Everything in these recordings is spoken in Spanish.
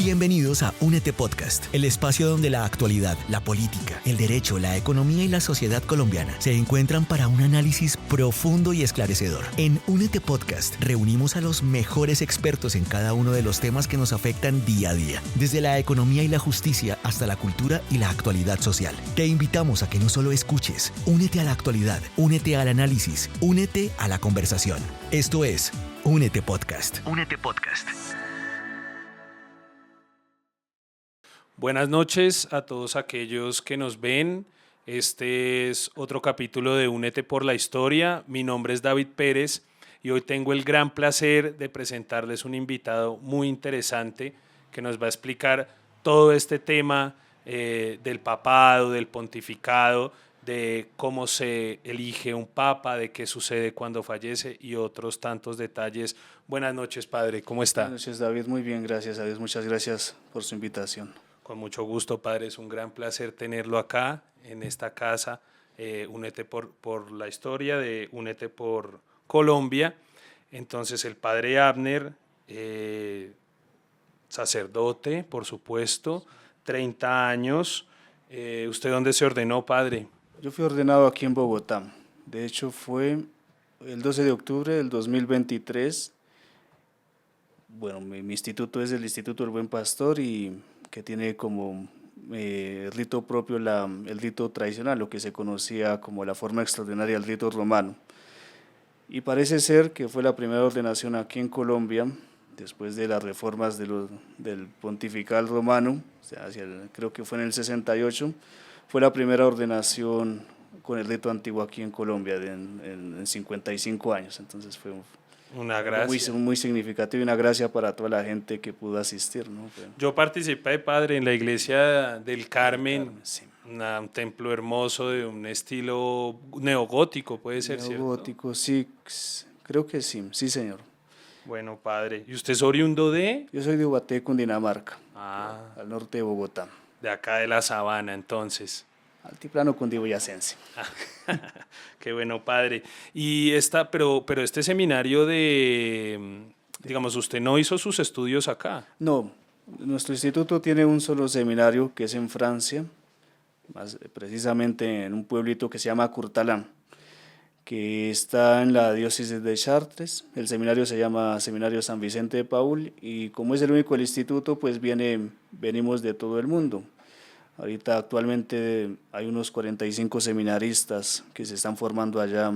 Bienvenidos a Únete Podcast, el espacio donde la actualidad, la política, el derecho, la economía y la sociedad colombiana se encuentran para un análisis profundo y esclarecedor. En Únete Podcast reunimos a los mejores expertos en cada uno de los temas que nos afectan día a día, desde la economía y la justicia hasta la cultura y la actualidad social. Te invitamos a que no solo escuches, únete a la actualidad, únete al análisis, únete a la conversación. Esto es Únete Podcast. Únete Podcast. Buenas noches a todos aquellos que nos ven. Este es otro capítulo de Únete por la Historia. Mi nombre es David Pérez y hoy tengo el gran placer de presentarles un invitado muy interesante que nos va a explicar todo este tema del papado, del pontificado, de cómo se elige un papa, de qué sucede cuando fallece y otros tantos detalles. Buenas noches, padre, ¿cómo está? Buenas noches, David, muy bien, gracias a Dios, muchas gracias por su invitación. Con mucho gusto, padre, es un gran placer tenerlo acá, en esta casa. Únete por la historia, de Únete por Colombia. Entonces, el padre Abner, sacerdote, por supuesto, 30 años. ¿Usted dónde se ordenó, padre? Yo fui ordenado aquí en Bogotá, de hecho fue el 12 de octubre del 2023. Bueno, mi instituto es el Instituto del Buen Pastor y que tiene como rito propio el rito tradicional, lo que se conocía como la forma extraordinaria del rito romano. Y parece ser que fue la primera ordenación aquí en Colombia, después de las reformas del pontifical romano, o sea, creo que fue en el 68, fue la primera ordenación con el rito antiguo aquí en Colombia en 55 años, entonces fue una gracia. Muy significativo y una gracia para toda la gente que pudo asistir, ¿no? Yo participé, padre, en la iglesia del Carmen, sí. Un templo hermoso de un estilo neogótico, puede ser, neogótico, ¿cierto? Sí, creo que sí, sí señor. Bueno, padre, ¿y usted es oriundo de? Yo soy de Ubaté, Cundinamarca, Ah, al norte de Bogotá. De acá de la sabana, entonces. Altiplano cundiboyacense. Qué bueno, padre. Y pero este seminario digamos, usted no hizo sus estudios acá. No, nuestro instituto tiene un solo seminario que es en Francia, más precisamente en un pueblito que se llama Courtalin, que está en la diócesis de Chartres. El seminario se llama Seminario San Vicente de Paúl y como es el único del instituto, pues venimos de todo el mundo. Ahorita actualmente hay unos 45 seminaristas que se están formando allá,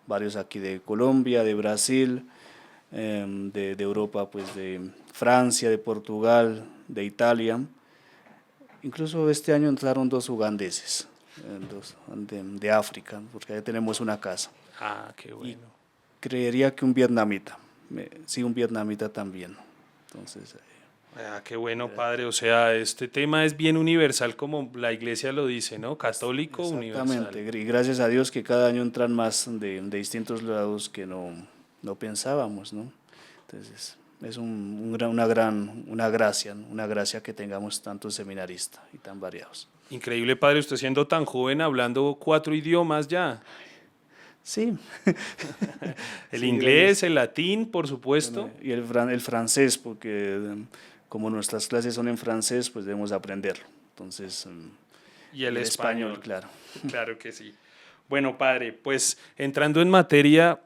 varios aquí de Colombia, de Brasil, de Europa, pues de Francia, de Portugal, de Italia. Incluso este año entraron 2 ugandeses, de África, porque ahí tenemos una casa. Ah, qué bueno. Y creería que un vietnamita, sí, un vietnamita también. Entonces, qué bueno, padre. O sea, este tema es bien universal, como la iglesia lo dice, ¿no? Católico universal. Exactamente, y gracias a Dios que cada año entran más de distintos lados que no pensábamos, ¿no? Entonces, es una gracia que tengamos tantos seminaristas y tan variados. Increíble, padre, usted siendo tan joven, hablando 4 idiomas ya. Sí. El sí, inglés, el latín, por supuesto. Bueno, y el francés, porque como nuestras clases son en francés, pues debemos aprenderlo. Entonces, y el español, claro. Claro que sí. Bueno, padre, pues entrando en materia,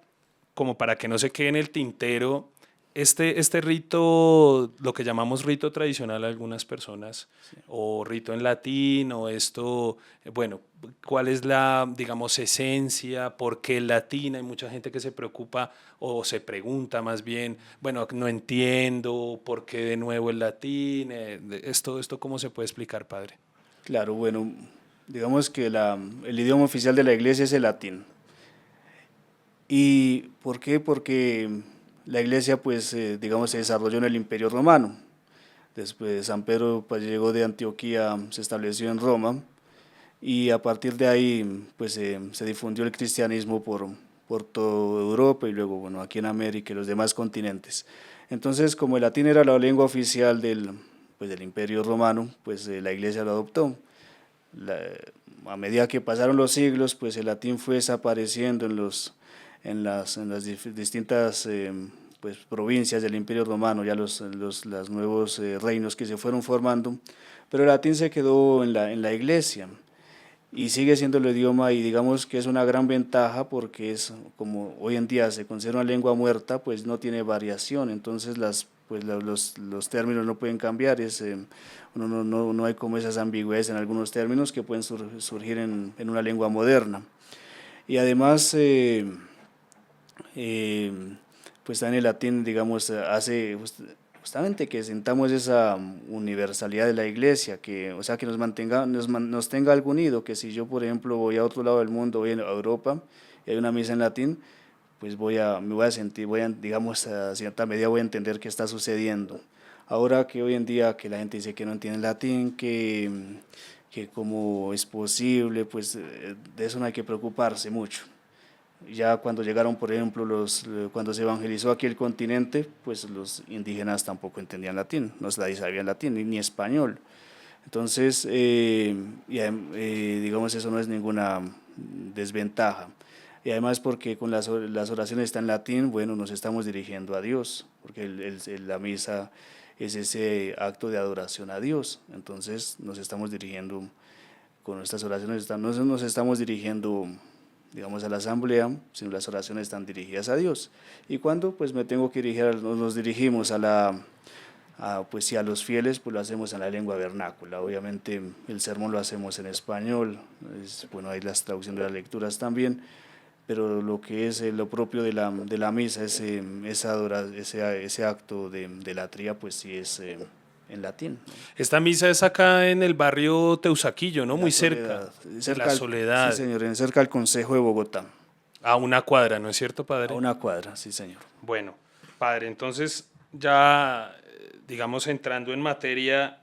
como para que no se quede en el tintero, este rito, lo que llamamos rito tradicional a algunas personas, sí, o rito en latín, o esto, bueno, ¿cuál es la, digamos, esencia? ¿Por qué el latín? Hay mucha gente que se preocupa o se pregunta más bien, bueno, no entiendo, ¿por qué de nuevo el latín? ¿Esto cómo se puede explicar, padre? Claro, bueno, digamos que el idioma oficial de la iglesia es el latín. ¿Y por qué? Porque la iglesia, pues, digamos, se desarrolló en el Imperio Romano. Después San Pedro pues, llegó de Antioquía, se estableció en Roma y a partir de ahí pues, se difundió el cristianismo por toda Europa y luego bueno, aquí en América y los demás continentes. Entonces, como el latín era la lengua oficial del Imperio Romano, pues la iglesia lo adoptó. A medida que pasaron los siglos, pues el latín fue desapareciendo en las distintas pues, provincias del Imperio Romano, ya los nuevos reinos que se fueron formando, pero el latín se quedó en la iglesia y sigue siendo el idioma, y digamos que es una gran ventaja porque es como hoy en día se considera una lengua muerta, pues no tiene variación, entonces los términos no pueden cambiar, no hay como esas ambigüedades en algunos términos que pueden surgir en una lengua moderna. Y además, pues también el latín, digamos, hace justamente que sintamos esa universalidad de la iglesia, o sea, que nos tenga algo unido, que si yo, por ejemplo, voy a otro lado del mundo, voy a Europa, y hay una misa en latín, pues me voy a sentir, digamos, a cierta medida voy a entender qué está sucediendo. Ahora que hoy en día que la gente dice que no entiende latín, que cómo es posible, pues de eso no hay que preocuparse mucho. Ya cuando llegaron, por ejemplo, cuando se evangelizó aquí el continente, pues los indígenas tampoco entendían latín, nadie sabía latín ni español. Entonces, digamos, eso no es ninguna desventaja. Y además porque con las oraciones están en latín, bueno, nos estamos dirigiendo a Dios, porque la misa es ese acto de adoración a Dios. Entonces nos estamos dirigiendo, con nuestras oraciones, no nos estamos dirigiendo, digamos, a la asamblea, sino las oraciones están dirigidas a Dios. Y cuando pues me tengo que dirigir, nos dirigimos pues sí, a los fieles, pues lo hacemos en la lengua vernácula. Obviamente el sermón lo hacemos en español, bueno, hay las traducciones de las lecturas también, pero lo que es lo propio de la misa, ese acto de latría, pues sí es en latín, ¿no? Esta misa es acá en el barrio Teusaquillo, ¿no? Muy cerca. La Soledad. Sí, señor, cerca del Concejo de Bogotá. A una cuadra, ¿no es cierto, padre? A una cuadra, sí, señor. Bueno, padre, entonces ya, digamos, entrando en materia,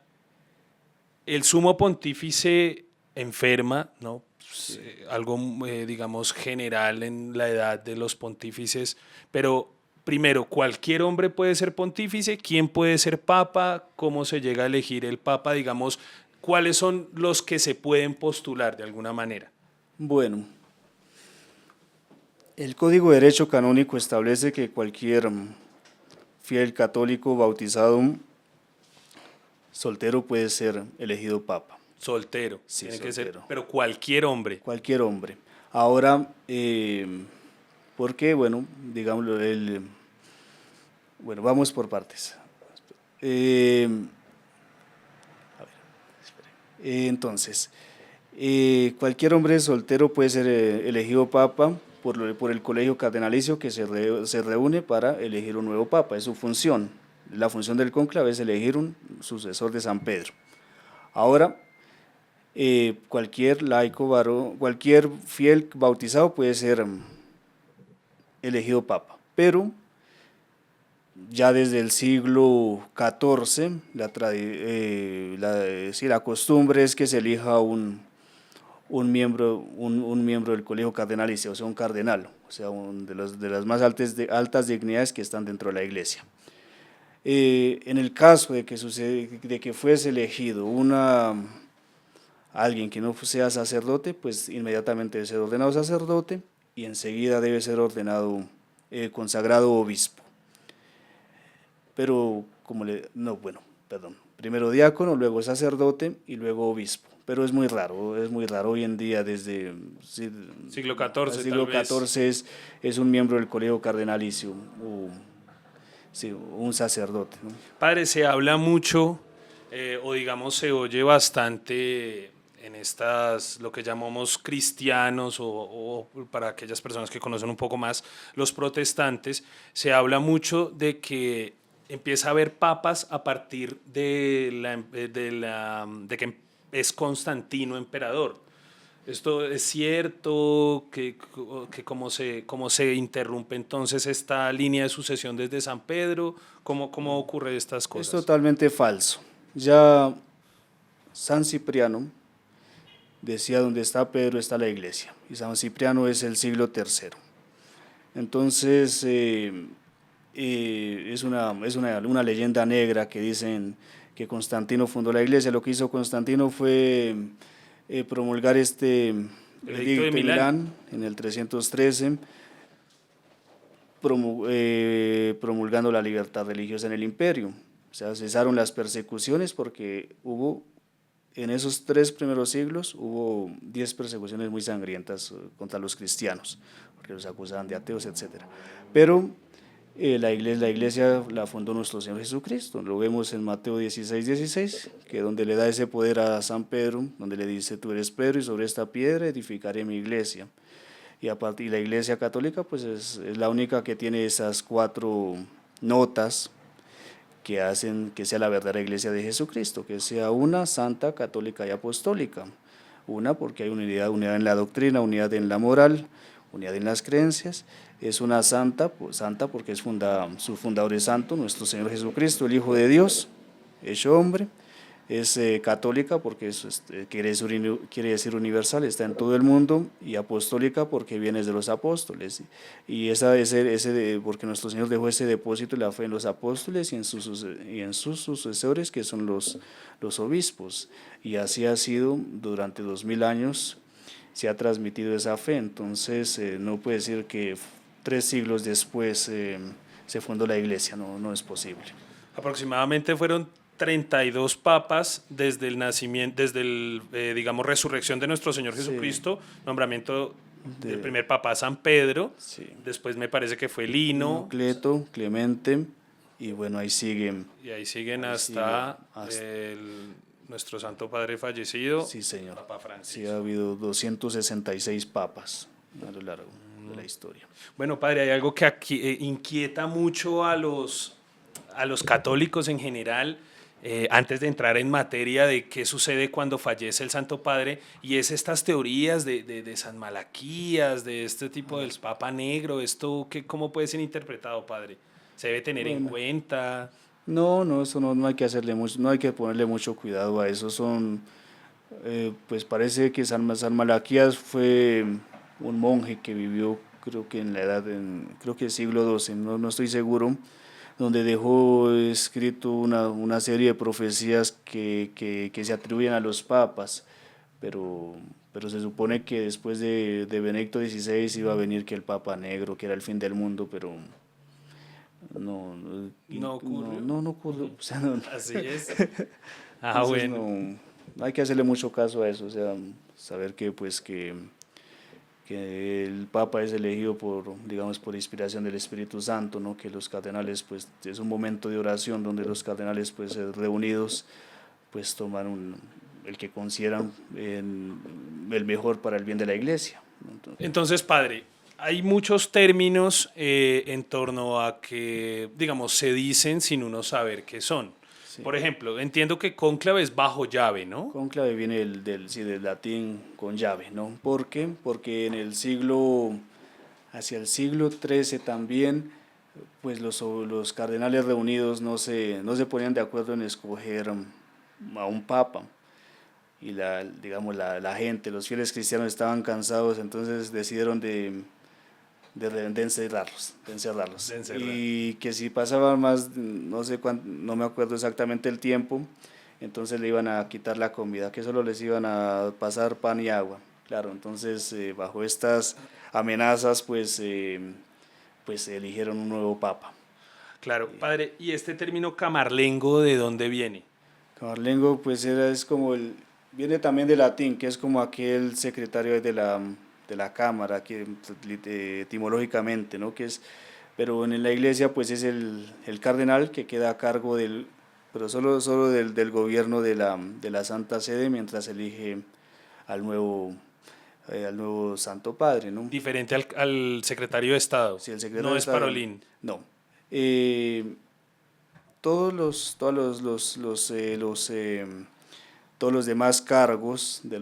el sumo pontífice enferma, ¿no? Sí. Algo, digamos, general en la edad de los pontífices, pero primero, ¿cualquier hombre puede ser pontífice? ¿Quién puede ser papa? ¿Cómo se llega a elegir el papa? Digamos, ¿cuáles son los que se pueden postular de alguna manera? Bueno, el Código de Derecho Canónico establece que cualquier fiel católico bautizado soltero puede ser elegido papa. Soltero, sí, tiene soltero. Que ser, pero cualquier hombre. Cualquier hombre. Ahora, ¿por qué? Bueno, digámoslo, bueno, vamos por partes. Entonces, cualquier hombre soltero puede ser elegido papa por el colegio cardenalicio que se reúne para elegir un nuevo papa, es su función. La función del cónclave es elegir un sucesor de San Pedro. Ahora, cualquier laico varón, cualquier fiel bautizado puede ser elegido papa, pero ya desde el siglo XIV la costumbre es que se elija un miembro del colegio cardenalicio, o sea, un cardenal, o sea, de las más altas dignidades que están dentro de la iglesia. En el caso de que fuese elegido alguien que no sea sacerdote, pues inmediatamente debe ser ordenado sacerdote y enseguida debe ser ordenado consagrado obispo. Pero primero diácono, luego sacerdote y luego obispo. Pero es muy raro hoy en día, desde siglo XIV. El siglo XIV es un miembro del colegio cardenalicio, un sacerdote, ¿no? Padre, se habla mucho, o digamos se oye bastante en estas, lo que llamamos cristianos, o para aquellas personas que conocen un poco más, los protestantes, se habla mucho de que empieza a haber papas a partir de que es Constantino emperador. ¿Esto es cierto? ¿Cómo se interrumpe entonces esta línea de sucesión desde San Pedro? ¿Cómo ocurre estas cosas? Es totalmente falso. Ya San Cipriano decía: donde está Pedro está la iglesia, y San Cipriano es el siglo III. Entonces es una leyenda negra que dicen que Constantino fundó la iglesia. Lo que hizo Constantino fue promulgar este edicto de Milán en el 313, promulgando la libertad religiosa en el imperio. O sea, cesaron las persecuciones porque en esos 3 primeros siglos hubo 10 persecuciones muy sangrientas contra los cristianos, porque los acusaban de ateos, etc. Pero la iglesia la fundó nuestro Señor Jesucristo, lo vemos en Mateo 16:16, que donde le da ese poder a San Pedro, donde le dice: tú eres Pedro y sobre esta piedra edificaré mi iglesia. Y la iglesia católica pues es la única que tiene esas 4 notas que hacen que sea la verdadera iglesia de Jesucristo, que sea una, santa, católica y apostólica. Una, porque hay unidad en la doctrina, unidad en la moral, unidad en las creencias. Es una santa porque su fundador es santo, nuestro Señor Jesucristo, el Hijo de Dios, hecho hombre. Es católica porque quiere decir universal, está en todo el mundo, y apostólica porque viene de los apóstoles, y porque nuestro Señor dejó ese depósito de la fe en los apóstoles y en sus sucesores, que son los obispos, y así ha sido durante 2000 años, se ha transmitido esa fe. Entonces no puede decir que 3 siglos después se fundó la iglesia, no es posible. Aproximadamente fueron 32 papas desde el nacimiento, digamos, resurrección de nuestro Señor Jesucristo, sí. Nombramiento del primer papa San Pedro, sí. Después me parece que fue Lino, Cleto, Clemente, y bueno, ahí siguen. Y ahí siguen hasta nuestro Santo Padre fallecido, sí, señor. Papa Francisco. Sí, ha habido 266 papas a lo largo de la historia. Bueno, padre, hay algo que aquí inquieta mucho a los católicos en general, antes de entrar en materia de qué sucede cuando fallece el Santo Padre, y es estas teorías de San Malaquías, de este tipo del Papa Negro. ¿Esto cómo puede ser interpretado, padre? ¿Se debe tener en cuenta? No, eso no hay que hacerle mucho, no hay que ponerle mucho cuidado a eso. Pues parece que San Malaquías fue un monje que vivió, creo que creo que siglo XII, no estoy seguro, donde dejó escrito una serie de profecías que se atribuyen a los papas, pero se supone que después de Benedicto XVI iba a venir que el Papa Negro, que era el fin del mundo, pero no ocurrió. No ocurrió. O sea, Así es. Bueno. No hay que hacerle mucho caso a eso, o sea, saber que el Papa es elegido por inspiración del Espíritu Santo, ¿no? Que los cardenales, pues es un momento de oración donde los cardenales, pues reunidos, pues toman el que consideran el mejor para el bien de la iglesia. Entonces, padre, hay muchos términos en torno a que, digamos, se dicen sin uno saber qué son. Sí. Por ejemplo, entiendo que cónclave es bajo llave, ¿no? Cónclave viene del latín con llave, ¿no? ¿Por qué? Porque hacia el siglo XIII también, pues los cardenales reunidos no se ponían de acuerdo en escoger a un papa. Y la gente, los fieles cristianos estaban cansados, entonces decidieron de encerrarlos. Y que si pasaban más, no sé cuánto, no me acuerdo exactamente el tiempo, entonces le iban a quitar la comida, que solo les iban a pasar pan y agua. Claro, entonces bajo estas amenazas pues eligieron un nuevo papa. Claro, padre, ¿y este término camarlengo de dónde viene? Camarlengo pues viene también del latín, que es como aquel secretario de la cámara, que etimológicamente, ¿no? Pero en la iglesia pues es el cardenal que queda a cargo pero solo del gobierno de la Santa Sede, mientras elige al nuevo Santo Padre, ¿no? Diferente al secretario de Estado. Sí, el secretario no es Parolín. No. Todos los demás cargos de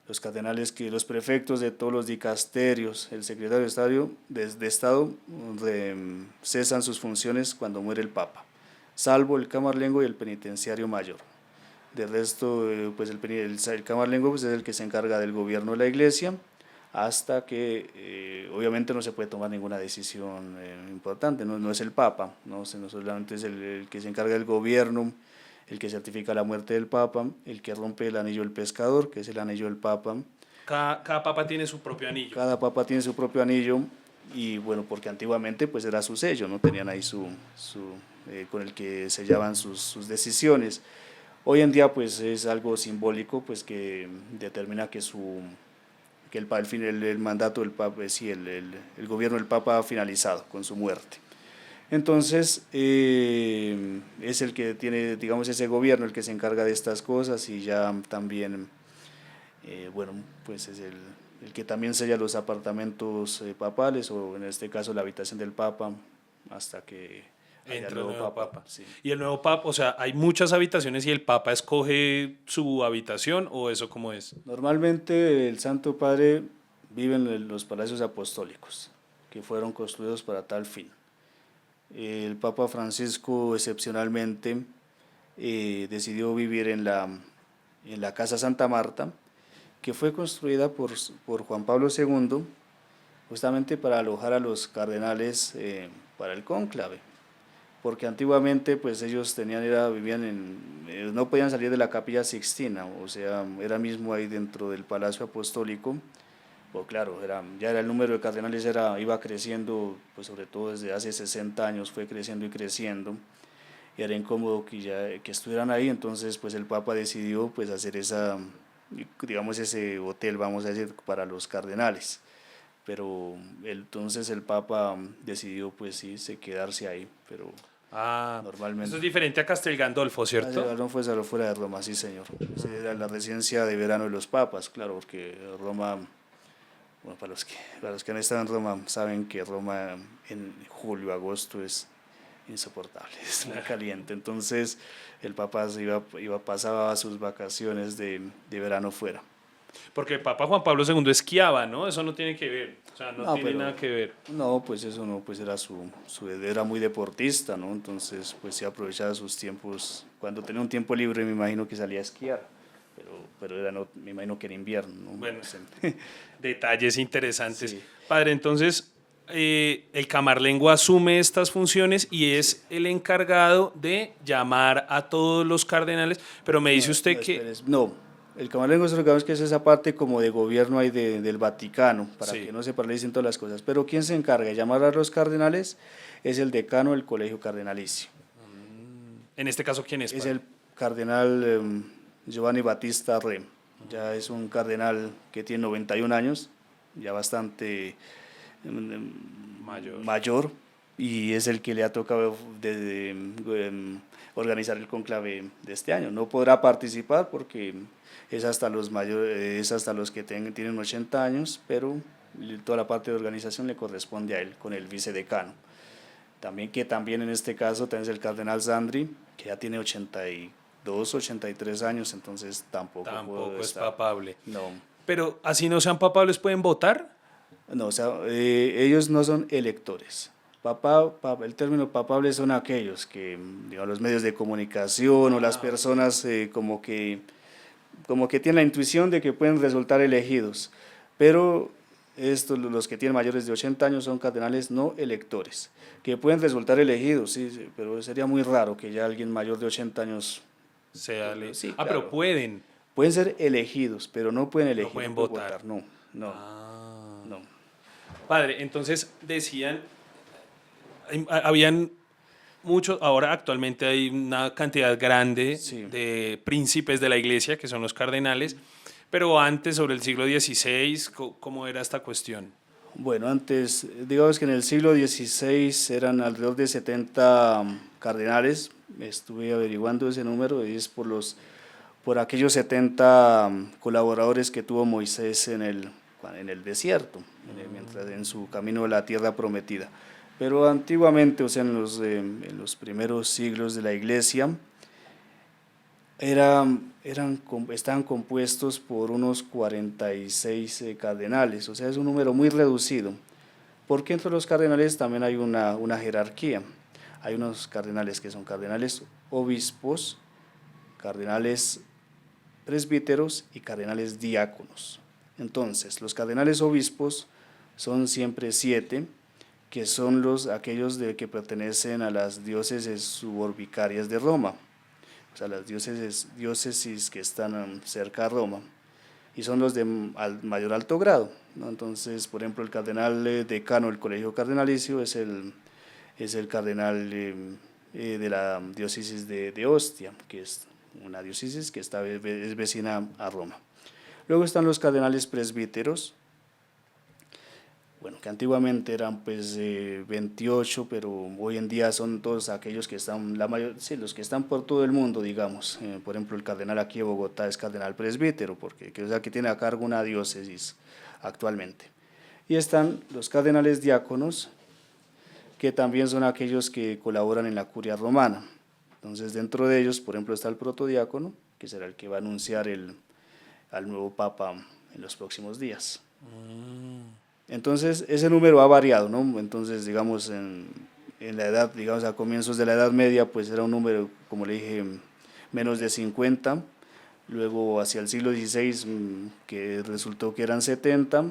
los cardenales, los prefectos de todos los dicasterios, el secretario de Estado cesan sus funciones cuando muere el Papa, salvo el camarlengo y el penitenciario mayor. De resto, pues el camarlengo pues es el que se encarga del gobierno de la iglesia, hasta que obviamente no se puede tomar ninguna decisión importante, no es el Papa, no solamente es el que se encarga del gobierno, el que certifica la muerte del Papa, el que rompe el anillo del pescador, que es el anillo del Papa, Cada papa tiene su propio anillo. Cada papa tiene su propio anillo y bueno, porque antiguamente pues era su sello, ¿no? Tenían ahí con el que sellaban sus decisiones. Hoy en día pues es algo simbólico pues que determina que el mandato del papa, sí, el gobierno del papa ha finalizado con su muerte. Entonces es el que tiene, digamos, ese gobierno el que se encarga de estas cosas y ya también, bueno, pues es el que también sella los apartamentos papales o en este caso la habitación del papa hasta que haya Entre el nuevo papa. Sí. Y el nuevo papa, o sea, hay muchas habitaciones y el papa escoge su habitación o eso cómo es. Normalmente el Santo Padre vive en los palacios apostólicos que fueron construidos para tal fin. El Papa Francisco excepcionalmente decidió vivir en la Casa Santa Marta, que fue construida por Juan Pablo II, justamente para alojar a los cardenales para el cónclave, porque antiguamente pues ellos no podían salir de la Capilla Sixtina, o sea, era mismo ahí dentro del Palacio Apostólico. Pues claro, ya el número de cardenales iba creciendo, pues sobre todo desde hace 60 años fue creciendo y creciendo, y era incómodo que estuvieran ahí, entonces pues el Papa decidió pues hacer digamos ese hotel, vamos a decir, para los cardenales, pero entonces el Papa decidió pues sí, quedarse ahí, pero normalmente... Eso es diferente a Castel Gandolfo, ¿cierto? No fue solo fuera de Roma, sí señor, era la residencia de verano de los papas, claro, porque Roma... Bueno, para los que han estado en Roma saben que Roma en julio, agosto es insoportable, es muy caliente. Entonces el Papa pasaba sus vacaciones de verano fuera. Porque el Papa Juan Pablo II esquiaba, ¿no? Eso no tiene que ver, o sea, no tiene nada que ver. No, pues eso no, pues era era muy deportista, ¿no? Entonces pues sí aprovechaba sus tiempos, cuando tenía un tiempo libre me imagino que salía a esquiar. Pero me imagino que en invierno, ¿no? Bueno, detalles interesantes. Sí. Padre, entonces, el camarlengo asume estas funciones y es el encargado de llamar a todos los cardenales, pero me dice usted que... El camarlengo es que es esa parte como de gobierno ahí del Vaticano, para Sí. que no se paralicen todas las cosas, pero quien se encarga de llamar a los cardenales es el decano del Colegio Cardenalicio. En este caso, ¿quién es? Es padre? el cardenal Giovanni Battista Re, ya es un cardenal que tiene 91 años, ya bastante mayor, y es el que le ha tocado organizar el conclave de este año. No podrá participar porque es hasta los que tienen 80 años, pero toda la parte de organización le corresponde a él, con el vicedecano. También en este caso tenés el cardenal Sandri, que ya tiene 82, 83 años, entonces tampoco es papable. No. Pero así no sean papables, ¿pueden votar? No, o sea, ellos no son electores. El término papable son aquellos que, digamos, los medios de comunicación o las personas como que tienen la intuición de que pueden resultar elegidos, pero los que tienen mayores de 80 años son cardenales no electores, que pueden resultar elegidos, sí, pero sería muy raro que ya alguien mayor de 80 años... Sí, claro. pero pueden. Pueden ser elegidos, pero no pueden elegir. No pueden votar. No. Padre, entonces decían, habían muchos, ahora actualmente hay una cantidad grande de príncipes de la iglesia, que son los cardenales, pero antes, sobre el siglo XVI, ¿cómo era esta cuestión? Bueno, antes, digamos que en el siglo XVI eran alrededor de 70 cardenales, estuve averiguando ese número, y es por aquellos 70 colaboradores que tuvo Moisés en el desierto, en su camino a la tierra prometida. Pero antiguamente, o sea, en los primeros siglos de la iglesia, estaban compuestos por unos 46 cardenales, o sea, es un número muy reducido, porque entre los cardenales también hay una jerarquía. Hay unos cardenales que son cardenales obispos, cardenales presbíteros y cardenales diáconos. Entonces, los cardenales obispos son siempre 7, que son aquellos que pertenecen a las diócesis suborbicarias de Roma, o sea, las diócesis que están cerca a Roma. y son los de mayor alto grado, ¿no? Entonces, por ejemplo, el cardenal decano del Colegio Cardenalicio es el cardenal de la diócesis de Ostia, que es una diócesis que es vecina a Roma. Luego están los cardenales presbíteros, bueno, que antiguamente eran pues 28, pero hoy en día son todos aquellos que están, los que están por todo el mundo, digamos. Por ejemplo, el cardenal aquí de Bogotá es cardenal presbítero, porque o sea, que tiene a cargo una diócesis actualmente. Y están los cardenales diáconos, que también son aquellos que colaboran en la curia romana. Entonces, dentro de ellos, por ejemplo, está el protodiácono, que será el que va a anunciar al nuevo papa en los próximos días. Entonces, ese número ha variado, ¿no? Entonces, digamos, en la edad, digamos, a comienzos de la Edad Media, pues era un número, como le dije, menos de 50, luego hacia el siglo XVI, que resultó que eran 70,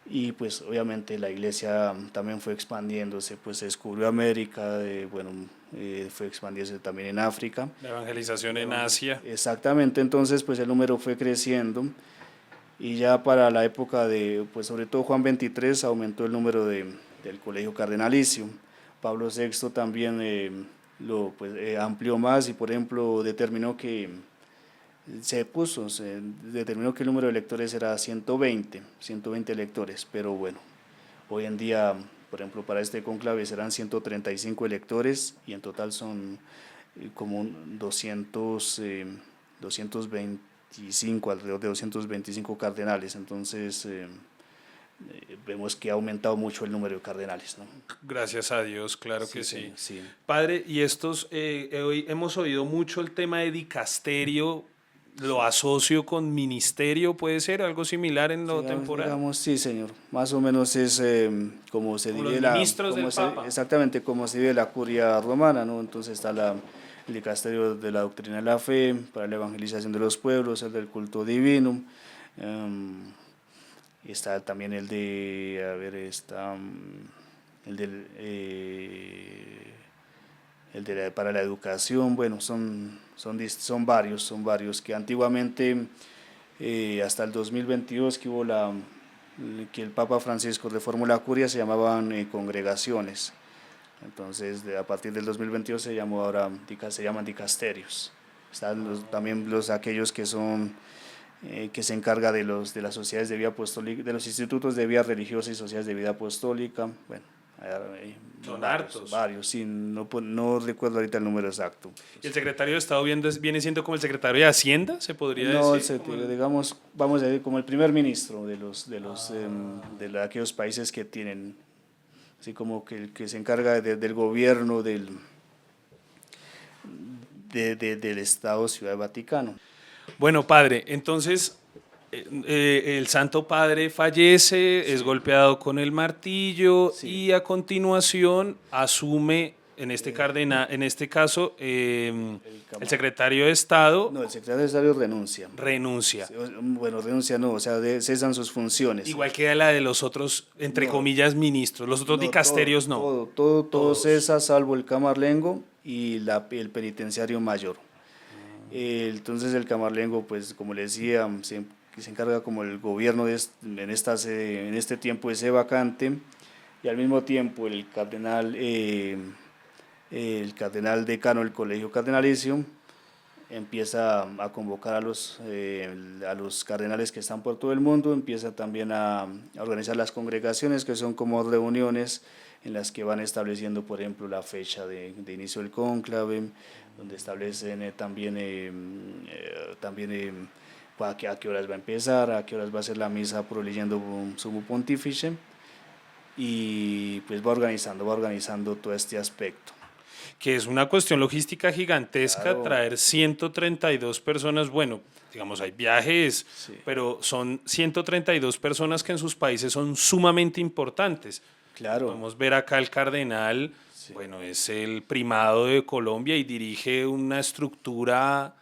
y pues obviamente la iglesia también fue expandiéndose, pues se descubrió América, fue expandiéndose también en África. La evangelización en Asia. Exactamente, entonces pues el número fue creciendo, y ya para la época de, pues sobre todo Juan XXIII, aumentó el número del Colegio Cardenalicio. Pablo VI también amplió más y, por ejemplo, determinó que el número de electores era 120 electores, pero bueno, hoy en día, por ejemplo, para este cónclave serán 135 electores y en total son como 225, alrededor de 225 cardenales, entonces vemos que ha aumentado mucho el número de cardenales, ¿no? Gracias a Dios, claro que sí. Sí. Padre, y hoy hemos oído mucho el tema de dicasterio, lo asocio con ministerio, ¿puede ser algo similar en lo temporal? Digamos, sí, señor, más o menos es como se Como divide los ministros del Papa. exactamente como se divide la curia romana, ¿no? Entonces está el dicasterio de la doctrina de la fe, para la evangelización de los pueblos, el del culto divino, está también el para la educación. Bueno, son varios que antiguamente, hasta el 2022 que hubo que el Papa Francisco reformó la curia, se llamaban congregaciones. Entonces, a partir del 2022 se llaman dicasterios. Están también aquellos que son que se encarga de las sociedades de vida apostólica, de los institutos de vida religiosa y sociedades de vida apostólica. Bueno, son varios, sí, no recuerdo ahorita el número exacto. ¿Y el secretario de Estado viene siendo como el secretario de Hacienda, se podría decir? No, digamos, vamos a decir como el primer ministro de aquellos países que tienen, así como que el que se encarga del gobierno del Estado Ciudad Vaticano. Bueno, padre, entonces el Santo Padre fallece, es golpeado con el martillo y a continuación asume, en este caso, el secretario de Estado. No, el secretario de Estado renuncia. Renuncia. Bueno, renuncia no, o sea, cesan sus funciones. Igual que la de los otros, entre comillas, ministros, los otros dicasterios no. Todo cesa, salvo el camarlengo y el penitenciario mayor. Entonces el camarlengo, pues como le decía, se encarga como el gobierno en este tiempo ese vacante, y al mismo tiempo el cardenal decano del Colegio Cardenalicio empieza a convocar a los cardenales que están por todo el mundo, empieza también a organizar las congregaciones, que son como reuniones en las que van estableciendo, por ejemplo, la fecha de inicio del cónclave, donde establecen también a qué horas va a empezar, a qué horas va a ser la misa por leyendo un sumo pontífice, y pues va organizando todo este aspecto. Que es una cuestión logística gigantesca, claro. Traer 132 personas, bueno, digamos, hay viajes, sí, pero son 132 personas que en sus países son sumamente importantes. Claro. Podemos ver acá el cardenal, sí, bueno, es el primado de Colombia y dirige una estructura,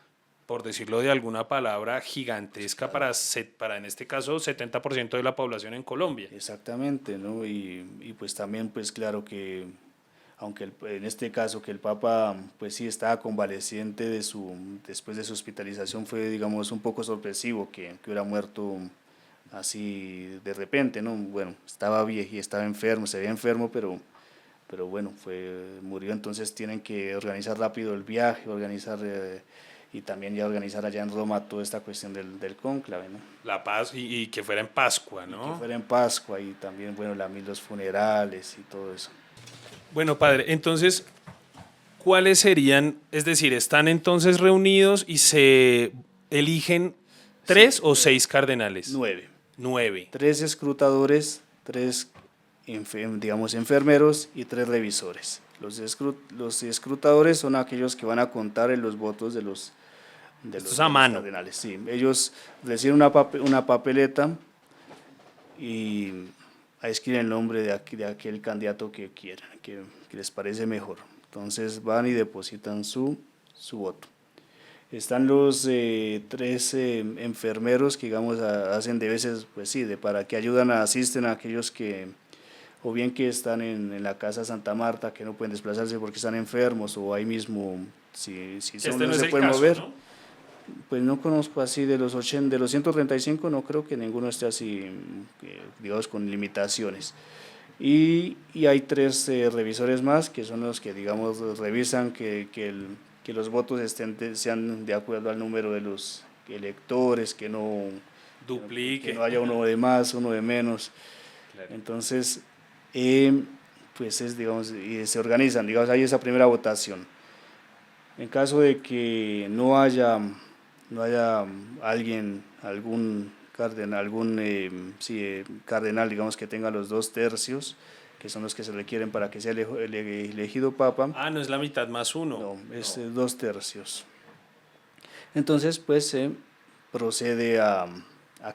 por decirlo de alguna palabra, gigantesca, claro, para en este caso 70% de la población en Colombia. Exactamente, ¿no? Y pues también, pues claro que aunque en este caso que el Papa pues sí estaba convaleciente después de su hospitalización, fue digamos un poco sorpresivo que hubiera muerto así de repente, ¿no? Bueno, estaba viejo y estaba enfermo, se veía enfermo, pero bueno, murió, entonces tienen que organizar rápido el viaje, y también ya organizar allá en Roma toda esta cuestión del cónclave, ¿no? La paz y que fuera en Pascua, Y que ¿no? fuera en Pascua y también, bueno, los funerales y todo eso. Bueno, padre, entonces, ¿cuáles serían? Es decir, ¿están entonces reunidos y se eligen 3 o 6 cardenales? 9. 9. 3 escrutadores, 3 digamos enfermeros y 3 revisores. Los escrutadores son aquellos que van a contar en los votos de los Esto a mano. cardenales. Sí, ellos reciben una papeleta y ahí escriben el nombre de aquel candidato que quieran, que les parece mejor. Entonces van y depositan su voto. Están los 3 enfermeros que digamos hacen de veces, pues sí, para que asisten a aquellos que, o bien que están en la casa Santa Marta, que no pueden desplazarse porque están enfermos, o ahí mismo, si No es se el pueden caso, mover. ¿no? Pues no conozco así de los 135, no creo que ninguno esté así, digamos, con limitaciones. Y hay 3 revisores más, que son los que, digamos, revisan que los votos sean de acuerdo al número de los electores, que Duplique. no haya uno de más, uno de menos. Claro. Entonces, pues digamos, y se organizan, digamos, hay esa primera votación. En caso de que no haya algún cardenal, digamos, que tenga los 2 tercios, que son los que se requieren para que sea elegido Papa. Ah, no es la mitad más uno. No, es 2 tercios. Entonces, pues se procede a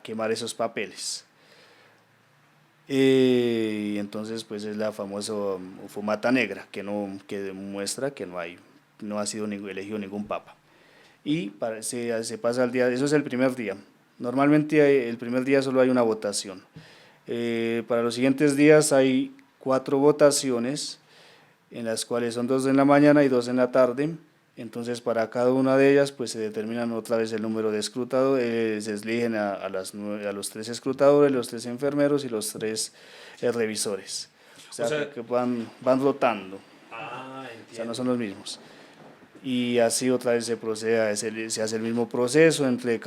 quemar esos papeles. Y entonces, pues es la famosa fumata negra, que demuestra que no ha sido elegido ningún papa. Y se pasa al día, eso es el primer día. Normalmente el primer día solo hay una votación. Para los siguientes días hay 4 votaciones, en las cuales son 2 en la mañana y 2 en la tarde. Entonces para cada una de ellas pues se determinan otra vez el número de escrutadores, se eligen a los 3 escrutadores, los 3 enfermeros y los 3 revisores. O sea, que van rotando. Entiendo. O sea, no son los mismos. Y así otra vez se hace el mismo proceso, entre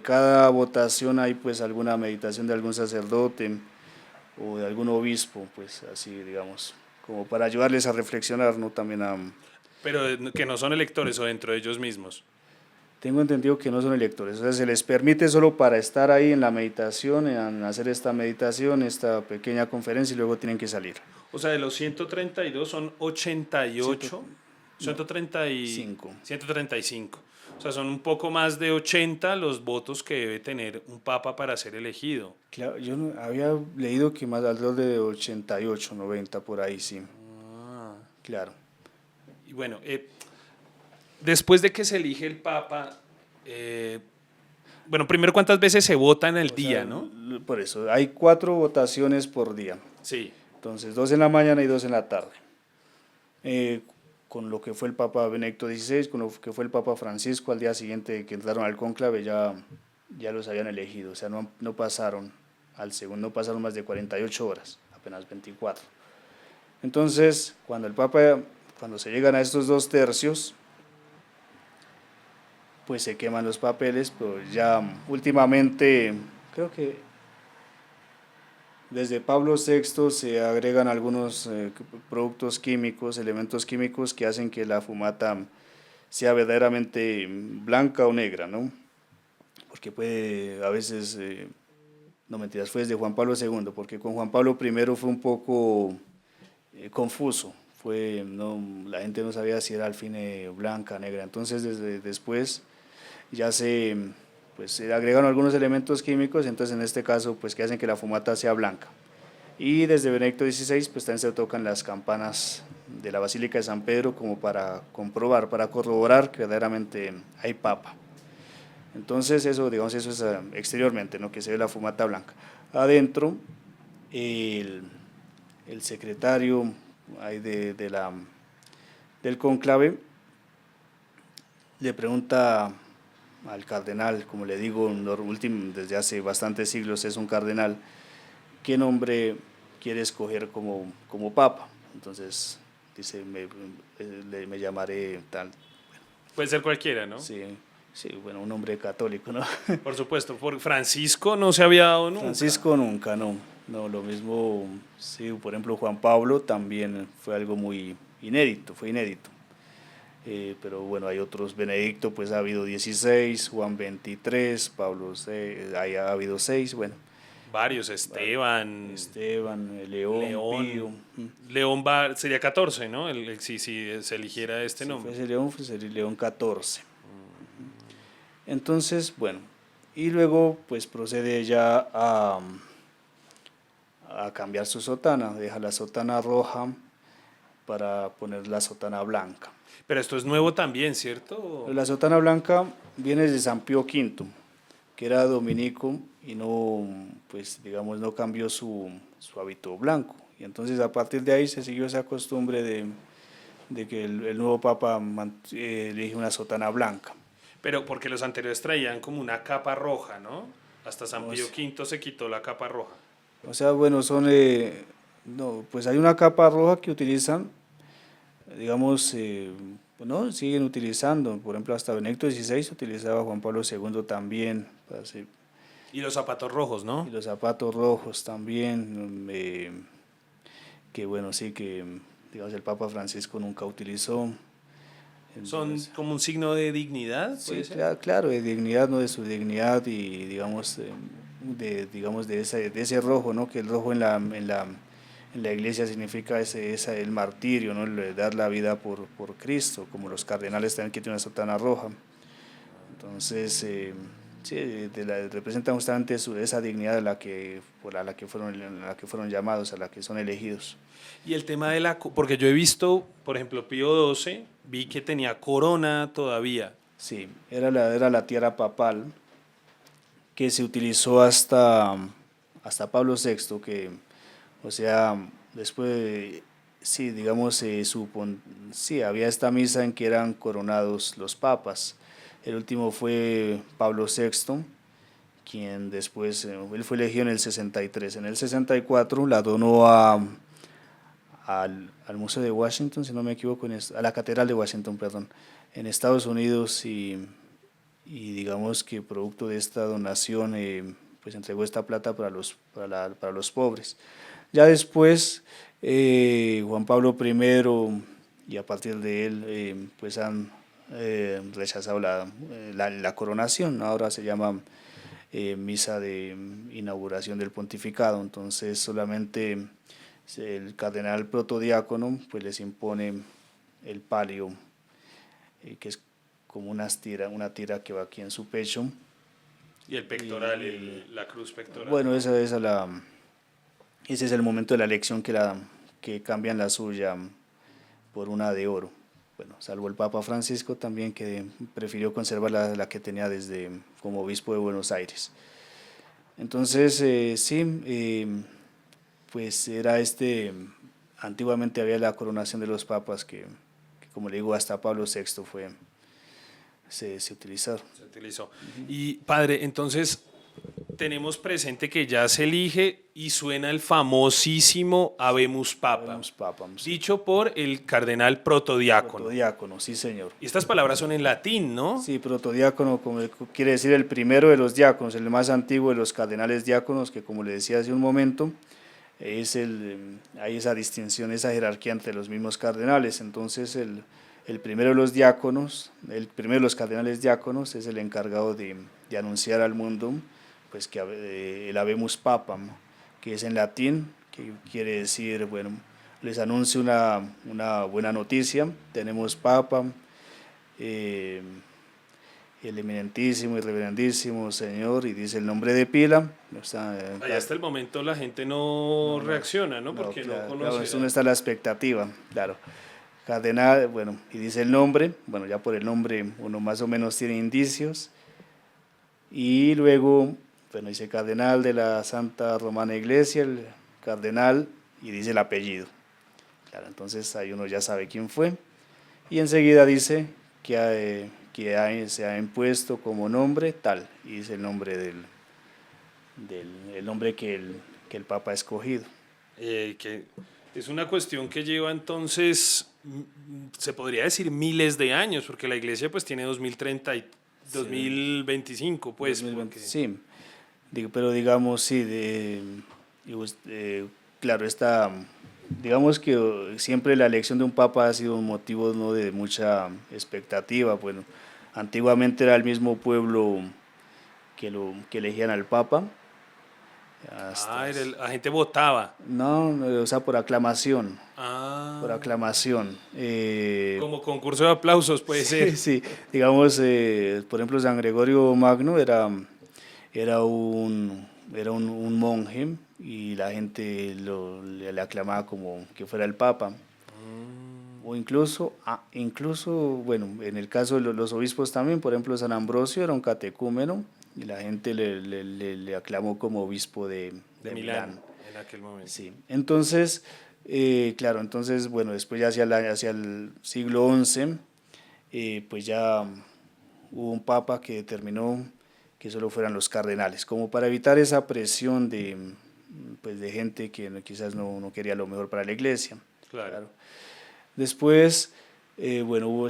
cada votación hay pues alguna meditación de algún sacerdote o de algún obispo, pues así digamos, como para ayudarles a reflexionar, ¿no? También Pero que no son electores o dentro de ellos mismos. tengo entendido que no son electores, o sea, se les permite solo para estar ahí en la meditación, en hacer esta meditación, esta pequeña conferencia y luego tienen que salir. O sea, de los 132 son 88. 5. 135. O sea, son un poco más de 80 los votos que debe tener un papa para ser elegido. Claro, yo había leído que más alrededor de 88, 90 por ahí, sí. Claro. Y bueno, después de que se elige el papa, bueno, primero, ¿cuántas veces se vota en el día, no? Por eso, hay 4 votaciones por día. Sí. Entonces, 2 en la mañana y 2 en la tarde. Con lo que fue el Papa Benedicto XVI, con lo que fue el Papa Francisco, al día siguiente que entraron al cónclave ya los habían elegido, o sea, no pasaron al segundo, no pasaron más de 48 horas, apenas 24. Entonces, cuando se llegan a estos 2 tercios, pues se queman los papeles, pero ya últimamente, creo que desde Pablo VI se agregan algunos productos químicos, elementos químicos que hacen que la fumata sea verdaderamente blanca o negra, ¿no? Porque puede a veces, no mentiras, fue desde Juan Pablo II, porque con Juan Pablo I fue un poco confuso, la gente no sabía si era al fin blanca, negra, entonces desde después ya se agregaron algunos elementos químicos, entonces en este caso pues que hacen que la fumata sea blanca. Y desde Benedicto XVI pues también se tocan las campanas de la Basílica de San Pedro como para corroborar que verdaderamente hay papa. Entonces eso, digamos, eso es exteriormente, ¿no? Que se ve la fumata blanca. Adentro el secretario ahí del cónclave, le pregunta al cardenal, como le digo, desde hace bastantes siglos es un cardenal, ¿qué nombre quiere escoger como papa? Entonces dice, me llamaré tal. Puede ser cualquiera, ¿no? Sí, sí, bueno, un nombre católico, ¿no? Por supuesto, por Francisco no se había dado nunca. Francisco nunca, no. No, lo mismo, sí, por ejemplo, Juan Pablo también fue algo muy inédito, fue inédito. Pero bueno, hay otros, Benedicto, pues ha habido 16, Juan 23, Pablo 6, ha habido 6, bueno. Varios, Esteban, León, Pío. León sería 14, ¿no? Si se eligiera este nombre. Fuese León 14. Entonces, bueno, y luego pues procede ya a cambiar su sotana, deja la sotana roja para poner la sotana blanca. Pero esto es nuevo también, ¿cierto? La sotana blanca viene de San Pío V, que era dominico y no, pues digamos, no cambió su hábito blanco. Y entonces a partir de ahí se siguió esa costumbre de que el nuevo papa elige una sotana blanca. Pero porque los anteriores traían como una capa roja, ¿no? Hasta San No Pío sé. V se quitó la capa roja. O sea, bueno, no, pues hay una capa roja que utilizan, digamos, bueno, siguen utilizando, por ejemplo, hasta Benedicto XVI utilizaba, Juan Pablo II también, Y los zapatos rojos, ¿no? y los zapatos rojos también, que bueno, sí que, digamos, el Papa Francisco nunca utilizó. Son Entonces, como un signo de dignidad, sí, ¿puede ser? claro, de dignidad, ¿no? De su dignidad y, digamos, de ese rojo, ¿no? Que el rojo en la iglesia significa el martirio, ¿no? El de dar la vida por Cristo, como los cardenales también que tienen una sotana roja. Entonces, sí, representa justamente esa dignidad a la que fueron llamados, a la que son elegidos. Y el tema de porque yo he visto, por ejemplo, Pío XII, vi que tenía corona todavía. Sí, era la tierra papal que se utilizó hasta Pablo VI, que, o sea, después, sí, digamos, sí, había esta misa en que eran coronados los papas. El último fue Pablo VI, quien después, él fue elegido en el 63. En el 64 la donó al Museo de Washington, si no me equivoco, a la Catedral de Washington, perdón, en Estados Unidos y digamos que producto de esta donación pues entregó esta plata para los pobres. Ya después Juan Pablo I y a partir de él pues han rechazado la coronación, ahora se llama misa de inauguración del pontificado, entonces solamente el cardenal protodiácono pues les impone el palio, que es como una tira que va aquí en su pecho. Y el pectoral, la cruz pectoral. Bueno, ese es el momento de la elección que cambian la suya por una de oro. Bueno, salvo el Papa Francisco también, que prefirió conservar la que tenía como obispo de Buenos Aires. Entonces, sí, pues era antiguamente había la coronación de los papas que como le digo, hasta Pablo VI se utilizaron. Se utilizó. Y padre, entonces tenemos presente que ya se elige y suena el famosísimo Habemus Papam, Habemus Papam, sí. dicho por el cardenal protodiácono. Protodiácono, sí señor. Y estas palabras son en latín, ¿no? Sí, protodiácono, como quiere decir el primero de los diáconos, el más antiguo de los cardenales diáconos, que como le decía hace un momento, hay esa distinción, esa jerarquía entre los mismos cardenales. Entonces el primero de los diáconos, el primero de los cardenales diáconos es el encargado de anunciar al mundo pues que el Habemus Papam, que es en latín, que quiere decir, bueno, les anuncio una buena noticia, tenemos Papa, el eminentísimo y reverendísimo Señor, y dice el nombre de pila. Allá hasta el momento la gente no reacciona, ¿no? Porque claro, no conoce. Claro, esto no está la expectativa, claro. Cardenal, bueno, y dice el nombre, bueno, ya por el nombre uno más o menos tiene indicios, y luego, bueno, dice cardenal de la Santa Romana Iglesia, el cardenal, y dice el apellido. Claro, entonces ahí uno ya sabe quién fue. Y enseguida dice se ha impuesto como nombre tal, y dice el nombre el nombre que el Papa ha escogido. Que es una cuestión que lleva entonces, se podría decir miles de años, porque la iglesia pues tiene 2030 y 2025, pues. 2020, Porque... sí, pero digamos, sí, claro, digamos que siempre la elección de un papa ha sido un motivo, ¿no?, de mucha expectativa. Bueno, antiguamente era el mismo pueblo que elegían al papa. La gente votaba. No, o sea, por aclamación. Ah, Por aclamación. como concurso de aplausos puede ser. Sí, sí, digamos, por ejemplo, San Gregorio Magno era un monje y la gente le aclamaba como que fuera el papa. O incluso, bueno, en el caso de los obispos también, por ejemplo, San Ambrosio era un catecúmeno y la gente le aclamó como obispo de Milán. En aquel momento. Sí, entonces, claro, entonces, bueno, después ya hacia el siglo XI, pues ya hubo un papa que determinó que solo fueran los cardenales, como para evitar esa presión pues de gente que quizás no quería lo mejor para la iglesia. Claro. Después, bueno, hubo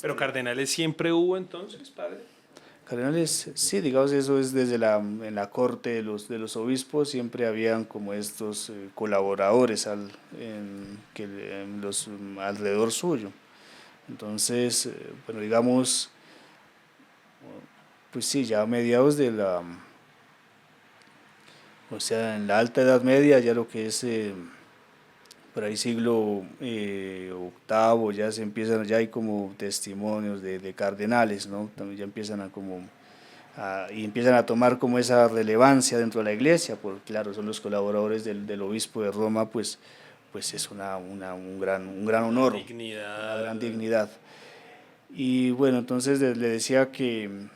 Pero cardenales siempre hubo entonces, padre. cardenales, sí, digamos, eso es en la corte de los obispos, siempre habían como estos colaboradores alrededor suyo. Entonces, bueno, digamos, pues sí, ya a mediados o sea, en la Alta Edad Media, ya lo que es por ahí siglo octavo, ya hay como testimonios de cardenales, ¿no? También ya empiezan y empiezan a tomar como esa relevancia dentro de la iglesia, porque claro, son los colaboradores del obispo de Roma, pues es un gran honor, Dignidad. una gran dignidad. Y bueno, entonces le decía que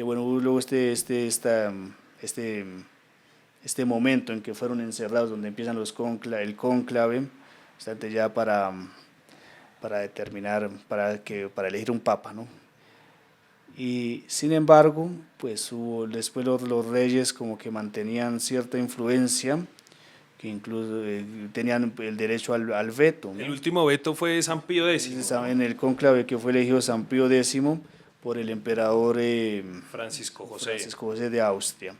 bueno, hubo luego este momento en que fueron encerrados, donde empiezan el cónclave, bastante ya para determinar, para elegir un papa, ¿no? Y sin embargo, pues después los reyes como que mantenían cierta influencia, que incluso tenían el derecho al veto, ¿no? El último veto fue San Pío X. En el cónclave que fue elegido San Pío X por el emperador Francisco José de Austria,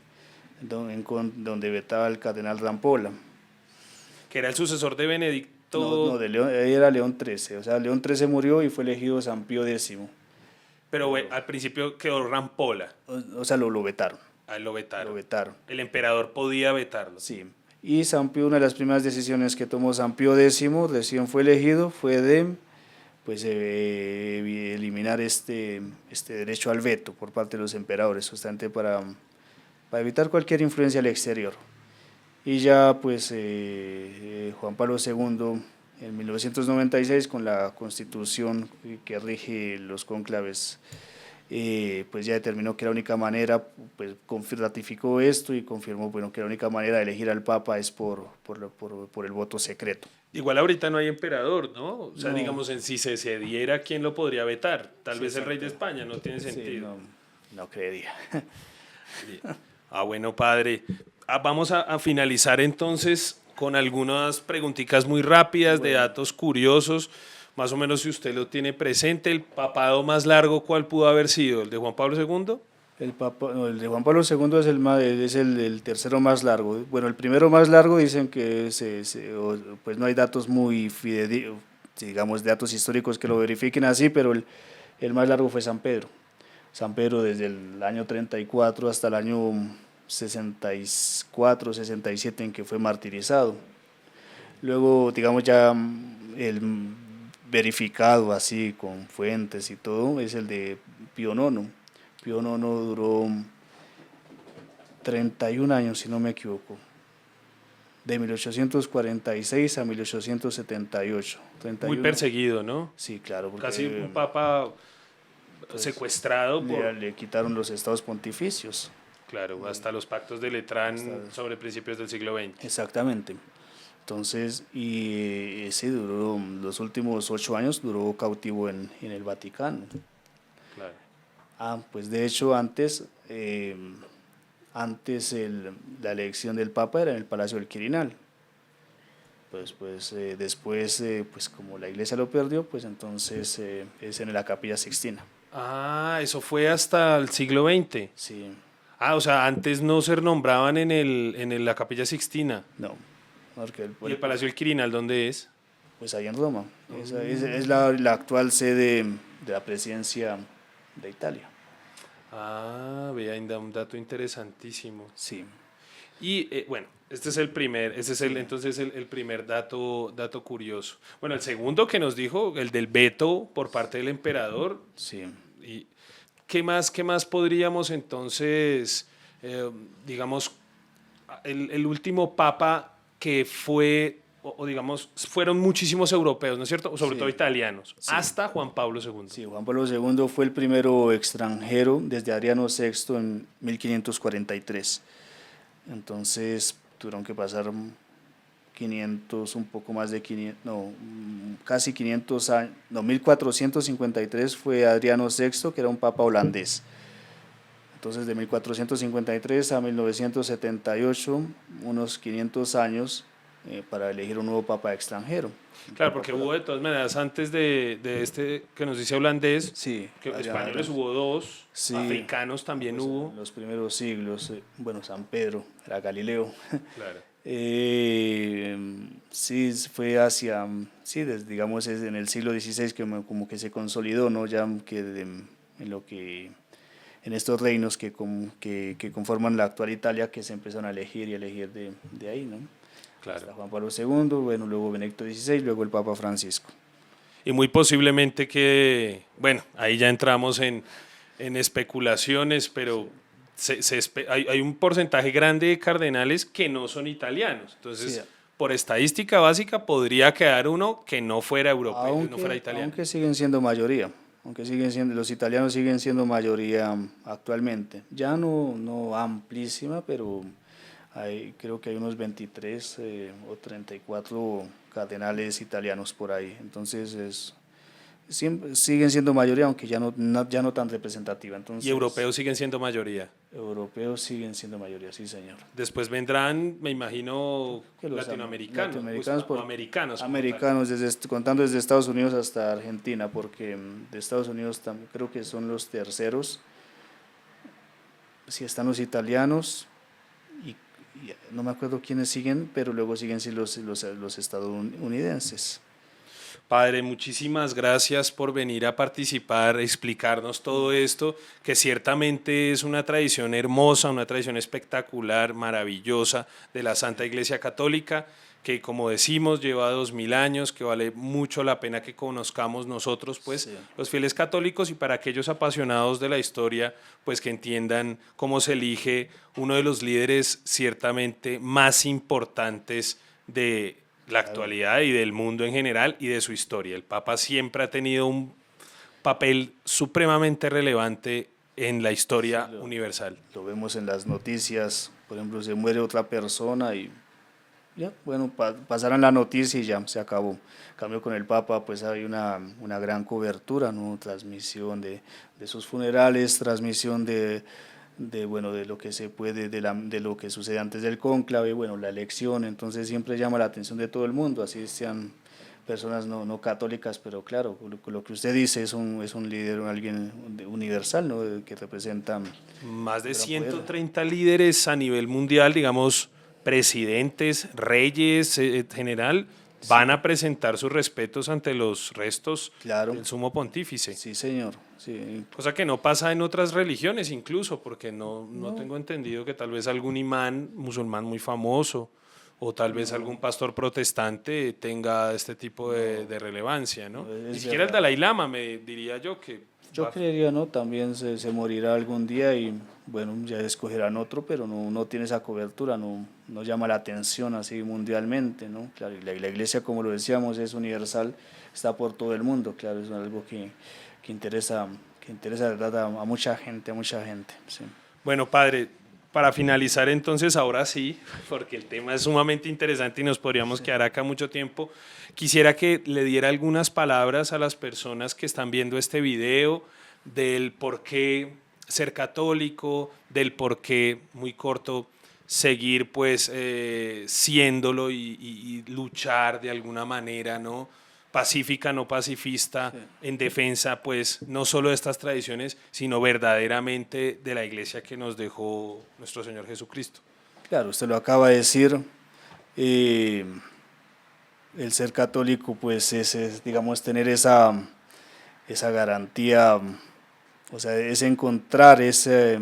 donde vetaba el cardenal Rampolla. Que era el sucesor de Benedicto. No, era León XIII, o sea, León XIII murió y fue elegido San Pío X. Pero al principio quedó Rampolla. O sea, lo vetaron. Lo vetaron. Lo vetaron. El emperador podía vetarlo. Sí. Y San Pío, una de las primeras decisiones que tomó San Pío X, recién fue elegido, fue de eliminar este derecho al veto por parte de los emperadores, justamente para evitar cualquier influencia al exterior. Y ya pues Juan Pablo II en 1996, con la constitución que rige los cónclaves, pues ya determinó que la única manera, pues ratificó esto y confirmó, bueno, que la única manera de elegir al Papa es por el voto secreto. Igual ahorita no hay emperador, ¿no? O sea, No. digamos, si se cediera, ¿quién lo podría vetar? Tal vez el rey de España, no tiene Sí, sentido. no creería. Bueno, padre, vamos a finalizar entonces con algunas preguntitas muy rápidas de datos curiosos. Más o menos, si usted lo tiene presente, el papado más largo, ¿cuál pudo haber sido? ¿El de Juan Pablo II? El de Juan Pablo II es el tercero más largo. Bueno, el primero más largo dicen que pues no hay datos muy fidedignos, digamos, datos históricos que lo verifiquen así, pero el más largo fue San Pedro. San Pedro desde el año 34 hasta el año 64, 67 en que fue martirizado. Luego, digamos, ya el verificado así con fuentes y todo es el de Pío IX. Pío IX duró 31 años, si no me equivoco, de 1846 a 1878. 31. Muy perseguido, ¿no? Sí, claro. Porque, casi un papa pues, secuestrado. Le quitaron los estados pontificios. Claro, hasta los pactos de Letrán sobre principios del siglo XX. Exactamente. Entonces, y ese duró, los últimos 8 años duró cautivo en el Vaticano. Claro. Pues de hecho la elección del Papa era en el Palacio del Quirinal. Después, pues como la iglesia lo perdió, pues entonces es en la Capilla Sixtina. Ah, eso fue hasta el siglo XX. Sí, Ah, o sea, antes no se nombraban la Capilla Sixtina. no, porque ¿Y el Palacio del Quirinal dónde es? pues ahí en Roma. Esa es la actual sede de la presidencia de Italia. Ah, vea, ainda un dato interesantísimo. Sí, Y bueno, entonces el primer dato curioso. Bueno, el segundo que nos dijo, el del veto por parte del emperador. sí. ¿Y qué más podríamos entonces, digamos, el último papa que fue, o digamos, fueron muchísimos europeos, ¿no es cierto? Sobre Sí, todo italianos, sí. hasta Juan Pablo II. Sí, Juan Pablo II fue el primero extranjero desde Adriano VI en 1543. Entonces tuvieron que pasar 500, un poco más de 500, no, casi 500 años, no, 1453 fue Adriano VI, que era un papa holandés. Entonces de 1453 a 1978, unos 500 años para elegir un nuevo papa extranjero. Claro, porque hubo de todas maneras, antes de este que nos dice holandés, Sí, que Adriano, españoles hubo dos, sí, africanos también pues, hubo. en los primeros siglos, San Pedro, era Galileo. Claro. Sí, fue hacia, sí, digamos, es en el siglo XVI que como que se consolidó, ¿no? Ya en estos reinos que conforman la actual Italia, que se empezaron a elegir y a elegir de ahí, ¿no? Claro. Hasta Juan Pablo II, bueno, luego Benedicto XVI, luego el Papa Francisco. Y muy posiblemente que, bueno, ahí ya entramos en especulaciones, pero hay un porcentaje grande de cardenales que no son italianos. Entonces, Sí. por estadística básica, podría quedar uno que no fuera europeo, no fuera italiano. Aunque siguen siendo mayoría, los italianos siguen siendo mayoría actualmente. Ya no amplísima, pero creo que hay unos 23 o 34 cardenales italianos por ahí. Entonces siguen siendo mayoría, aunque ya no tan representativa. Entonces, Y europeos siguen siendo mayoría. Europeos siguen siendo mayoría, sí señor. Después vendrán, me imagino, Que los latinoamericanos, americanos, americanos. contando desde Estados Unidos hasta Argentina, porque de Estados Unidos creo que son los terceros. Sí, están los italianos y no me acuerdo quiénes siguen, pero luego siguen los estadounidenses. Padre, muchísimas gracias por venir a participar, explicarnos todo esto, que ciertamente es una tradición hermosa, una tradición espectacular, maravillosa de la Santa Iglesia Católica, que como decimos lleva 2000 años, que vale mucho la pena que conozcamos nosotros, pues Sí. los fieles católicos, y para aquellos apasionados de la historia, pues que entiendan cómo se elige uno de los líderes ciertamente más importantes de la actualidad y del mundo en general y de su historia. El Papa siempre ha tenido un papel supremamente relevante en la historia universal. Lo vemos en las noticias, por ejemplo, se muere otra persona y ya, bueno, pasarán la noticia y ya se acabó. En cambio con el Papa pues hay una gran cobertura, ¿no? Transmisión de sus funerales, transmisión de lo que se puede, de lo que sucede antes del cónclave, bueno, la elección, entonces siempre llama la atención de todo el mundo, así sean personas no católicas, pero claro, lo que usted dice es un líder, alguien universal, ¿no? Que representa más de gran 130 líderes a nivel mundial, digamos, presidentes, reyes, general, van a presentar sus respetos ante los restos Claro. del sumo pontífice. Sí, señor. Sí. Cosa que no pasa en otras religiones incluso, porque no tengo entendido que tal vez algún imán musulmán muy famoso o tal vez algún pastor protestante tenga este tipo de relevancia, ¿no? Es Ni siquiera el verdad. Dalai Lama, me diría yo que... Yo creería, ¿no? También se morirá algún día y, bueno, ya escogerán otro, pero no tiene esa cobertura, no llama la atención así mundialmente, ¿no? Claro, y la iglesia, como lo decíamos, es universal, está por todo el mundo, claro, es algo que interesa de verdad a mucha gente, sí. Bueno, padre, Para finalizar entonces, ahora sí, porque el tema es sumamente interesante y nos podríamos quedar acá mucho tiempo, quisiera que le diera algunas palabras a las personas que están viendo este video del por qué ser católico, del por qué, muy corto, seguir pues siéndolo y luchar de alguna manera, ¿no? Pacífica, no pacifista, en defensa pues no solo de estas tradiciones, sino verdaderamente de la iglesia que nos dejó nuestro Señor Jesucristo. Claro, usted lo acaba de decir, el ser católico pues es digamos, tener esa garantía, o sea, es encontrar esa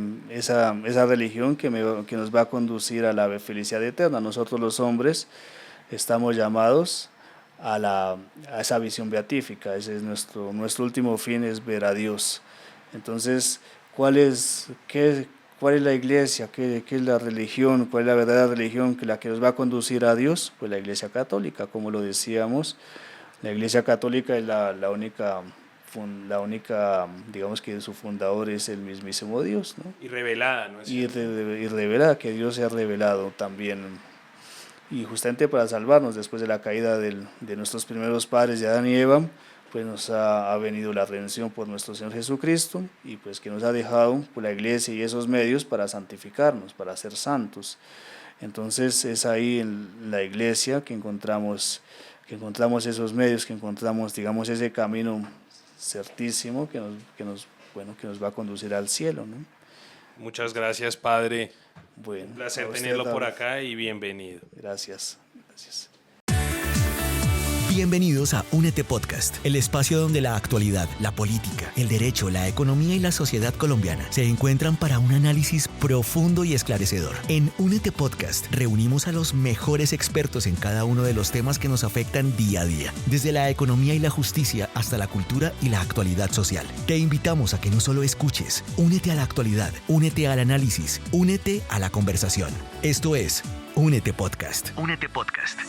religión que nos va a conducir a la felicidad eterna. Nosotros los hombres estamos llamados a esa visión beatífica. Ese es nuestro último fin, es ver a Dios. Entonces, ¿cuál es la iglesia? ¿Qué es la religión? ¿Cuál es la verdadera religión la que nos va a conducir a Dios? Pues la iglesia católica, como lo decíamos. La iglesia católica es la única, digamos que su fundador es el mismísimo Dios, ¿no? Y revelada, ¿no es cierto? Y revelada, que Dios se ha revelado también. Y justamente para salvarnos después de la caída de nuestros primeros padres, de Adán y Eva, pues nos ha venido la redención por nuestro Señor Jesucristo, y pues que nos ha dejado por la iglesia y esos medios para santificarnos, para ser santos. Entonces es ahí en la iglesia que encontramos esos medios, que encontramos, digamos, ese camino certísimo que nos va a conducir al cielo, ¿no? Muchas gracias, Padre. Bueno, un placer tenerlo por acá y bienvenido. Gracias. Bienvenidos a Únete Podcast, el espacio donde la actualidad, la política, el derecho, la economía y la sociedad colombiana se encuentran para un análisis profundo y esclarecedor. En Únete Podcast reunimos a los mejores expertos en cada uno de los temas que nos afectan día a día, desde la economía y la justicia hasta la cultura y la actualidad social. Te invitamos a que no solo escuches, únete a la actualidad, únete al análisis, únete a la conversación. Esto es Únete Podcast. Únete Podcast.